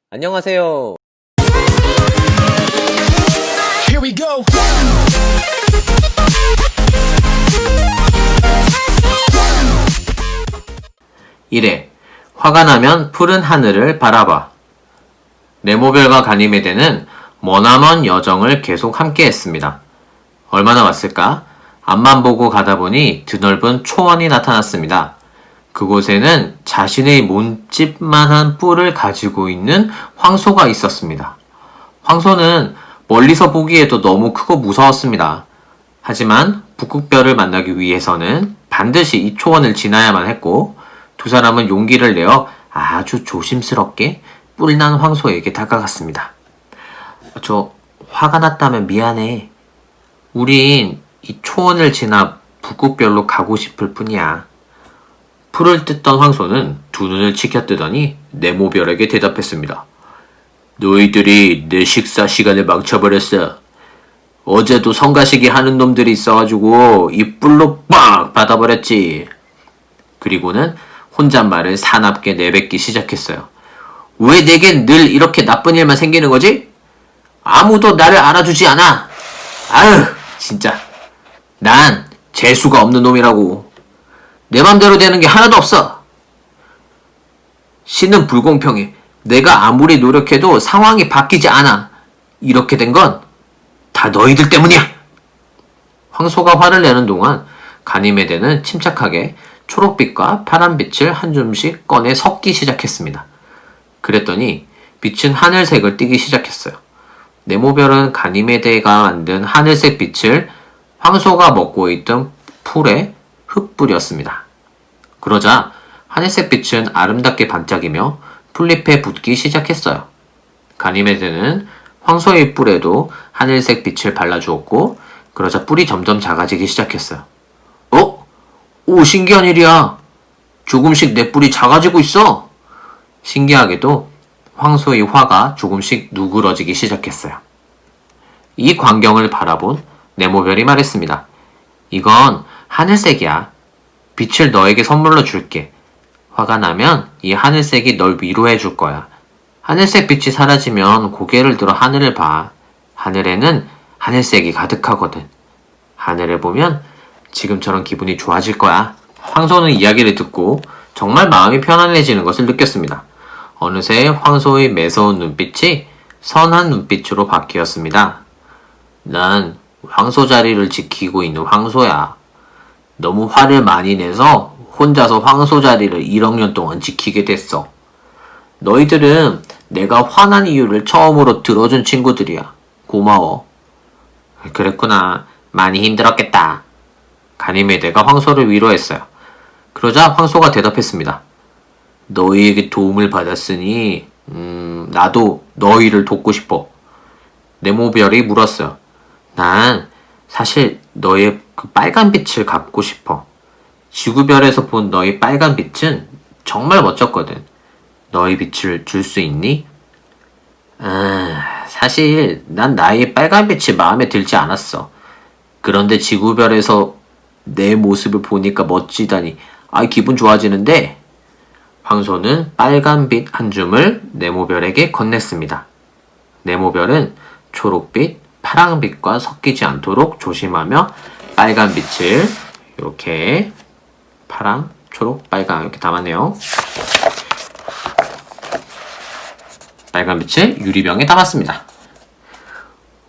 안녕하세요. Here we go. 이래 화가 나면 푸른 하늘을 바라봐. 네모별과 가니메데는 머나먼 여정을 계속 함께했습니다. 얼마나 왔을까? 앞만 보고 가다 보니 드넓은 초원이 나타났습니다. 그곳에는 자신의 몸집만한 뿔을 가지고 있는 황소가 있었습니다. 황소는 멀리서 보기에도 너무 크고 무서웠습니다. 하지만 북극별을 만나기 위해서는 반드시 이 초원을 지나야만 했고, 두 사람은 용기를 내어 아주 조심스럽게 뿔난 황소에게 다가갔습니다. 저 화가 났다면 미안해. 우린 이 초원을 지나 북극별로 가고 싶을 뿐이야. 풀을 뜯던 황소는 두 눈을 치켜뜨더니 네모별에게 대답했습니다. 너희들이 내 식사 시간을 망쳐버렸어. 어제도 성가시기 하는 놈들이 있어가지고 이 뿔로 빡 받아버렸지. 그리고는 혼잣말을 사납게 내뱉기 시작했어요. 왜 내겐 늘 이렇게 나쁜 일만 생기는 거지? 아무도 나를 알아주지 않아. 아유, 진짜. 난 재수가 없는 놈이라고. 내 맘대로 되는 게 하나도 없어. 신은 불공평해. 내가 아무리 노력해도 상황이 바뀌지 않아. 이렇게 된 건 다 너희들 때문이야. 황소가 화를 내는 동안 가니메데는 침착하게 초록빛과 파란빛을 한 줌씩 꺼내 섞기 시작했습니다. 그랬더니 빛은 하늘색을 띠기 시작했어요. 네모별은 가니메데가 만든 하늘색 빛을 황소가 먹고 있던 풀에 흩뿌렸습니다. 그러자 하늘색 빛은 아름답게 반짝이며 풀잎에 붙기 시작했어요. 가니메데는 황소의 뿔에도 하늘색 빛을 발라주었고, 그러자 뿔이 점점 작아지기 시작했어요. 오, 신기한 일이야. 조금씩 내 뿔이 작아지고 있어. 신기하게도 황소의 화가 조금씩 누그러지기 시작했어요. 이 광경을 바라본 네모별이 말했습니다. 이건 하늘색이야. 빛을 너에게 선물로 줄게. 화가 나면 이 하늘색이 널 위로해 줄 거야. 하늘색 빛이 사라지면 고개를 들어 하늘을 봐. 하늘에는 하늘색이 가득하거든. 하늘을 보면 지금처럼 기분이 좋아질 거야. 황소는 이야기를 듣고 정말 마음이 편안해지는 것을 느꼈습니다. 어느새 황소의 매서운 눈빛이 선한 눈빛으로 바뀌었습니다. 난 황소 자리를 지키고 있는 황소야. 너무 화를 많이 내서 혼자서 황소 자리를 1억 년 동안 지키게 됐어. 너희들은 내가 화난 이유를 처음으로 들어준 친구들이야. 고마워. 그랬구나. 많이 힘들었겠다. 가니메데가 황소를 위로했어요. 그러자 황소가 대답했습니다. 너희에게 도움을 받았으니 나도 너희를 돕고 싶어. 네모별이 물었어요. 난 사실 너의 그 빨간 빛을 갖고 싶어. 지구별에서 본 너의 빨간 빛은 정말 멋졌거든. 너의 빛을 줄 수 있니? 사실 난 나의 빨간 빛이 마음에 들지 않았어. 그런데 지구별에서 내 모습을 보니까 멋지다니 기분 좋아지는데. 황소는 빨간 빛 한 줌을 네모별에게 건넸습니다. 네모별은 초록빛, 파랑빛과 섞이지 않도록 조심하며 빨간 빛을 이렇게 파랑, 초록, 빨강 이렇게 담았네요. 빨간 빛을 유리병에 담았습니다.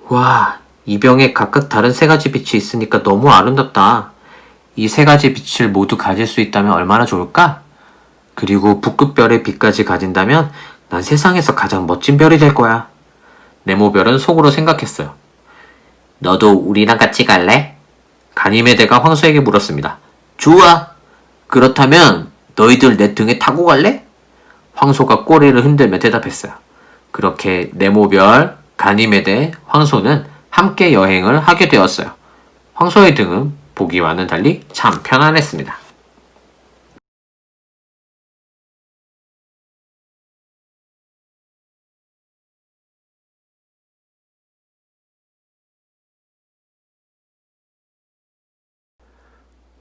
와, 이 병에 각각 다른 세 가지 빛이 있으니까 너무 아름답다. 이 세 가지 빛을 모두 가질 수 있다면 얼마나 좋을까? 그리고 북극별의 빛까지 가진다면 난 세상에서 가장 멋진 별이 될 거야. 네모별은 속으로 생각했어요. 너도 우리랑 같이 갈래? 가니메데가 황소에게 물었습니다. 좋아. 그렇다면 너희들 내 등에 타고 갈래? 황소가 꼬리를 흔들며 대답했어요. 그렇게 네모별, 가니메데, 황소는 함께 여행을 하게 되었어요. 황소의 등은 보기와는 달리 참 편안했습니다.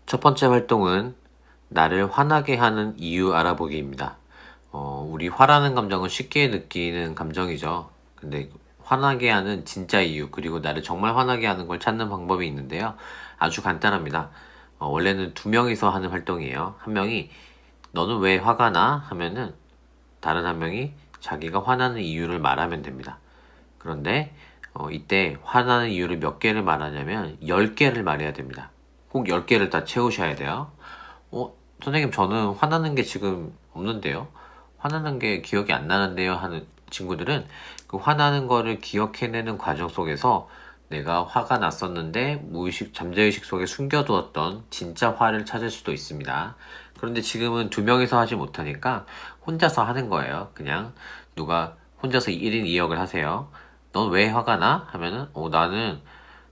첫 번째 활동은 나를 화나게 하는 이유 알아보기입니다. 우리 화라는 감정은 쉽게 느끼는 감정이죠. 근데 화나게 하는 진짜 이유, 그리고 나를 정말 화나게 하는 걸 찾는 방법이 있는데요. 아주 간단합니다. 원래는 두 명이서 하는 활동이에요. 한 명이 너는 왜 화가 나? 하면은 다른 한 명이 자기가 화나는 이유를 말하면 됩니다. 그런데 이때 화나는 이유를 몇 개를 말하냐면 10개를 말해야 됩니다. 꼭 10개를 다 채우셔야 돼요. 선생님 저는 화나는 게 지금 없는데요. 화나는 게 기억이 안 나는데요 하는 친구들은 그 화나는 거를 기억해내는 과정 속에서 내가 화가 났었는데 무의식, 잠재의식 속에 숨겨두었던 진짜 화를 찾을 수도 있습니다. 그런데 지금은 두 명이서 하지 못하니까 혼자서 하는 거예요. 그냥 누가 혼자서 1인 2역을 하세요. 넌 왜 화가 나? 하면은 나는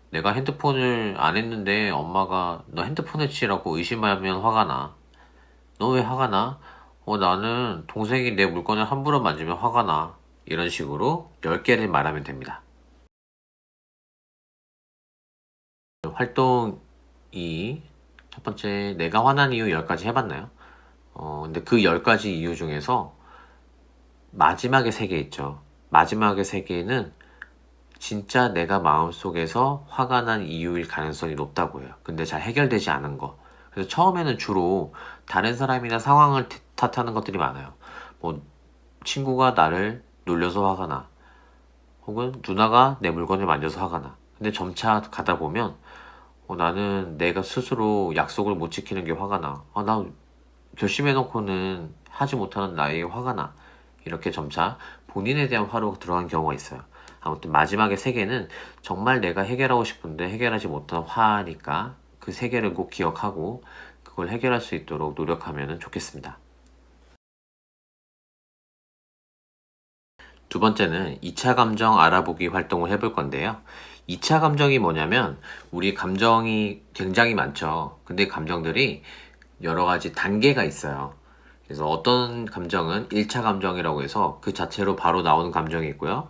내가 핸드폰을 안 했는데 엄마가 너 핸드폰 했지라고 의심하면 화가 나. 너 왜 화가 나? 나는 동생이 내 물건을 함부로 만지면 화가 나. 이런 식으로 10개를 말하면 됩니다. 활동 2, 첫 번째, 내가 화난 이유 10가지 해봤나요? 근데 그 10가지 이유 중에서 마지막에 3개 있죠. 마지막에 3개는 진짜 내가 마음속에서 화가 난 이유일 가능성이 높다고 해요. 근데 잘 해결되지 않은 거. 그래서 처음에는 주로 다른 사람이나 상황을 탓하는 것들이 많아요. 뭐, 친구가 나를 놀려서 화가 나. 혹은 누나가 내 물건을 만져서 화가 나. 근데 점차 가다 보면, 나는 내가 스스로 약속을 못 지키는 게 화가 나. 나 결심해놓고는 하지 못하는 나에게 화가 나. 이렇게 점차 본인에 대한 화로 들어간 경우가 있어요. 아무튼 마지막에 3개는 정말 내가 해결하고 싶은데 해결하지 못한 화니까 그 3개를 꼭 기억하고 그걸 해결할 수 있도록 노력하면 좋겠습니다. 두 번째는 2차 감정 알아보기 활동을 해볼 건데요. 2차 감정이 뭐냐면 우리 감정이 굉장히 많죠. 근데 감정들이 여러 가지 단계가 있어요. 그래서 어떤 감정은 1차 감정이라고 해서 그 자체로 바로 나오는 감정이 있고요.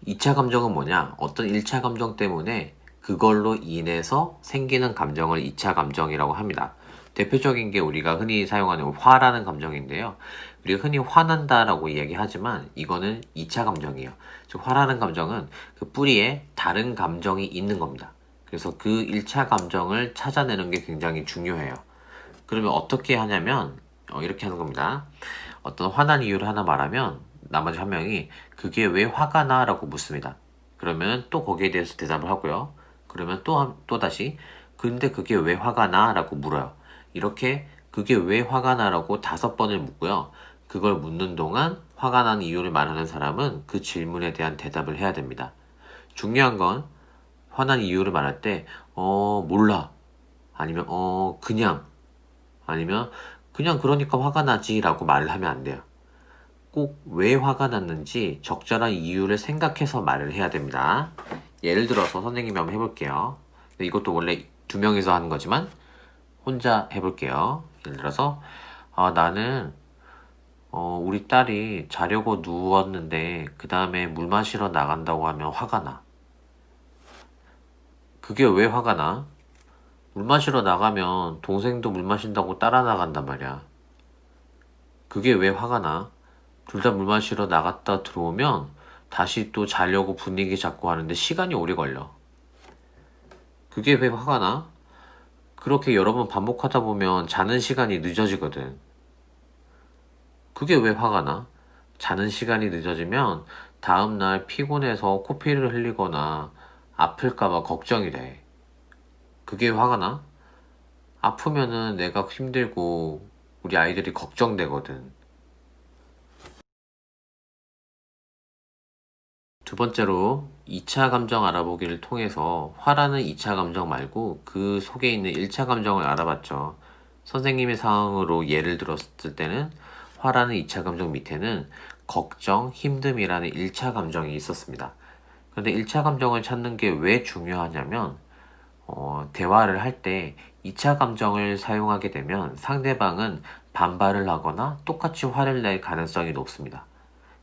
2차 감정은 뭐냐? 어떤 1차 감정 때문에 그걸로 인해서 생기는 감정을 2차 감정이라고 합니다. 대표적인 게 우리가 흔히 사용하는 화라는 감정인데요. 우리가 흔히 화난다라고 이야기하지만 이거는 2차 감정이에요. 즉 화라는 감정은 그 뿌리에 다른 감정이 있는 겁니다. 그래서 그 1차 감정을 찾아내는 게 굉장히 중요해요. 그러면 어떻게 하냐면 이렇게 하는 겁니다. 어떤 화난 이유를 하나 말하면 나머지 한 명이 그게 왜 화가 나? 라고 묻습니다. 그러면 또 거기에 대해서 대답을 하고요. 그러면 또 다시 근데 그게 왜 화가 나? 라고 물어요. 이렇게 그게 왜 화가 나? 라고 5번을 묻고요. 그걸 묻는 동안 화가 난 이유를 말하는 사람은 그 질문에 대한 대답을 해야 됩니다. 중요한 건 화난 이유를 말할 때 몰라. 아니면 그냥 아니면 그냥 그러니까 화가 나지 라고 말을 하면 안 돼요. 꼭 왜 화가 났는지 적절한 이유를 생각해서 말을 해야 됩니다. 예를 들어서 선생님이 한번 해볼게요. 이것도 원래 2명이서 하는 거지만 혼자 해볼게요. 예를 들어서 나는 우리 딸이 자려고 누웠는데 그 다음에 물 마시러 나간다고 하면 화가 나. 그게 왜 화가 나? 물 마시러 나가면 동생도 물 마신다고 따라 나간단 말이야. 그게 왜 화가 나? 둘 다 물 마시러 나갔다 들어오면 다시 또 자려고 분위기 잡고 하는데 시간이 오래 걸려. 그게 왜 화가 나? 그렇게 여러 번 반복하다 보면 자는 시간이 늦어지거든. 그게 왜 화가 나? 자는 시간이 늦어지면 다음날 피곤해서 코피를 흘리거나 아플까봐 걱정이 돼. 그게 화가 나? 아프면은 내가 힘들고 우리 아이들이 걱정되거든. 두 번째로 2차 감정 알아보기를 통해서 화라는 2차 감정 말고 그 속에 있는 1차 감정을 알아봤죠. 선생님의 상황으로 예를 들었을 때는 화라는 2차 감정 밑에는 걱정, 힘듦이라는 1차 감정이 있었습니다. 그런데 1차 감정을 찾는 게 왜 중요하냐면 대화를 할 때 2차 감정을 사용하게 되면 상대방은 반발을 하거나 똑같이 화를 낼 가능성이 높습니다.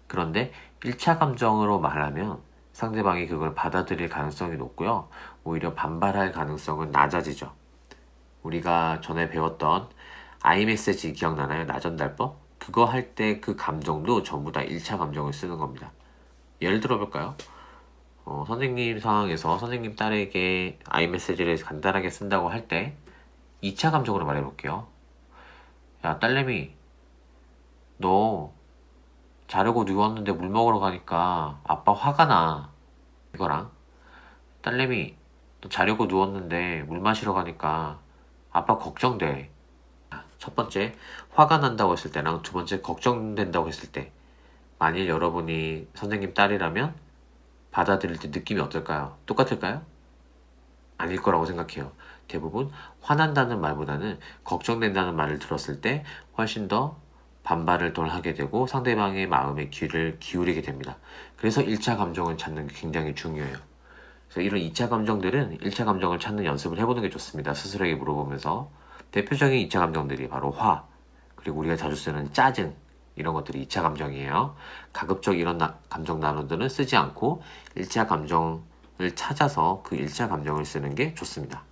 그런데 1차 감정으로 말하면 상대방이 그걸 받아들일 가능성이 높고요. 오히려 반발할 가능성은 낮아지죠. 우리가 전에 배웠던 아이메시지 기억나나요? 나전달법? 그거 할 때 그 감정도 전부 다 1차 감정을 쓰는 겁니다. 예를 들어 볼까요? 선생님 상황에서 선생님 딸에게 아이메시지를 간단하게 쓴다고 할 때 2차 감정으로 말해볼게요. 야, 딸내미, 너 자려고 누웠는데 물 먹으러 가니까 아빠 화가 나. 이거랑 딸내미, 너 자려고 누웠는데 물 마시러 가니까 아빠 걱정돼. 첫 번째, 화가 난다고 했을 때랑 두 번째, 걱정된다고 했을 때 만일 여러분이 선생님 딸이라면 받아들일 때 느낌이 어떨까요? 똑같을까요? 아닐 거라고 생각해요. 대부분 화난다는 말보다는 걱정된다는 말을 들었을 때 훨씬 더 반발을 덜 하게 되고 상대방의 마음에 귀를 기울이게 됩니다. 그래서 1차 감정을 찾는 게 굉장히 중요해요. 그래서 이런 2차 감정들은 1차 감정을 찾는 연습을 해보는 게 좋습니다. 스스로에게 물어보면서. 대표적인 2차 감정들이 바로 화, 그리고 우리가 자주 쓰는 짜증, 이런 것들이 2차 감정이에요. 가급적 이런 감정 단어들은 쓰지 않고 1차 감정을 찾아서 그 1차 감정을 쓰는 게 좋습니다.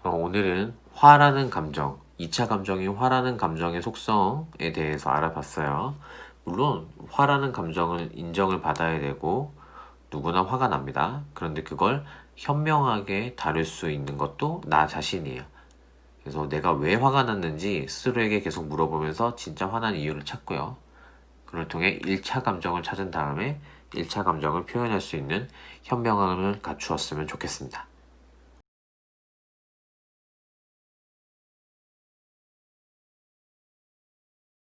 오늘은 화라는 감정, 2차 감정인 화라는 감정의 속성에 대해서 알아봤어요. 물론 화라는 감정은 인정을 받아야 되고 누구나 화가 납니다. 그런데 그걸 현명하게 다룰 수 있는 것도 나 자신이에요. 그래서 내가 왜 화가 났는지 스스로에게 계속 물어보면서 진짜 화난 이유를 찾고요. 그걸 통해 1차 감정을 찾은 다음에 1차 감정을 표현할 수 있는 현명함을 갖추었으면 좋겠습니다.